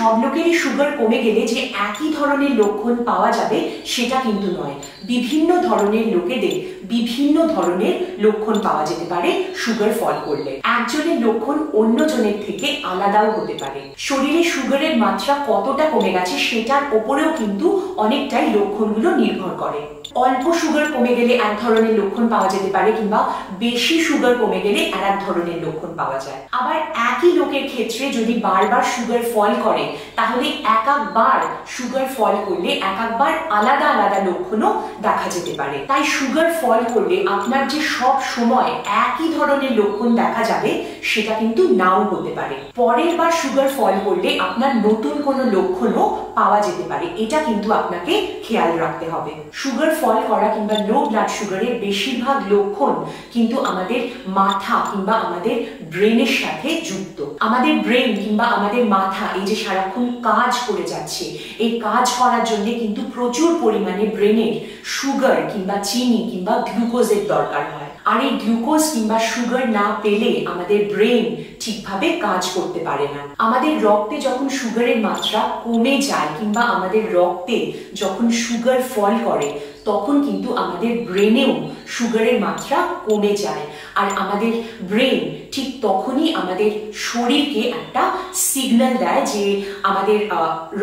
সব লোকেরই সুগার কমে গেলে যে একই ধরনের লক্ষণ পাওয়া যাবে সেটা কিন্তু নয়। বিভিন্ন ধরনের লোকেদের বিভিন্ন ধরনের লক্ষণ পাওয়া যেতে পারে সুগার ফল করলে। একজনের লক্ষণ অন্যজনের থেকে আলাদাও হতে পারে। শরীরে সুগারের মাত্রা কতটা কমে গেছে সেটার ওপরেও কিন্তু অনেকটাই লক্ষণগুলো নির্ভর করে। অল্প সুগার কমে গেলে এক ধরনের লক্ষণ পাওয়া যেতে পারে, কিংবা বেশি সুগার কমে গেলে আর এক ধরনের লক্ষণ পাওয়া যায়। আবার একই লোকের ক্ষেত্রে যদি বারবার সুগার ফল করে তাহলে এক একবার সুগার ফল করলে এক একবার আলাদা আলাদা লক্ষণও দেখা যেতে পারে। তাই সুগার ফল করলে আপনার যে সব সময় একই ধরনের লক্ষণ দেখা যাবে সেটা কিন্তু নাও হতে পারে। পরের বার সুগার ফল করলে আপনার নতুন কোনো লক্ষণও পাওয়া যেতে পারে। এটা কিন্তু আপনাকে খেয়াল রাখতে হবে। সুগার ফল করা কিংবা লো ব্লাড সুগারের বেশিরভাগ লক্ষণ কিন্তু আমাদের মাথা কিংবা আমাদের ব্রেনের সাথে যুক্ত। আমাদের ব্রেন কিংবা আমাদের মাথা এই যে সারাক্ষণ কাজ করে যাচ্ছে, এই কাজ করার জন্য কিন্তু প্রচুর পরিমাণে ব্রেনের সুগার কিংবা চিনি কিংবা গ্লুকোজের দরকার হয়। আর এই গ্লুকোজ কিংবা সুগার না পেলে আমাদের ব্রেন ঠিকভাবে কাজ করতে পারে না। আমাদের রক্তে যখন সুগারের মাত্রা কমে যায় কিংবা আমাদের রক্তে যখন সুগার ফল করে তখন কিন্তু আমাদের ব্রেনেও সুগারের মাত্রা কমে যায়। আর আমাদের ব্রেন ঠিক তখনই আমাদের শরীরকে একটা সিগন্যাল দেয় যে আমাদের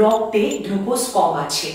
রক্তে গ্লুকোজ কম আছে।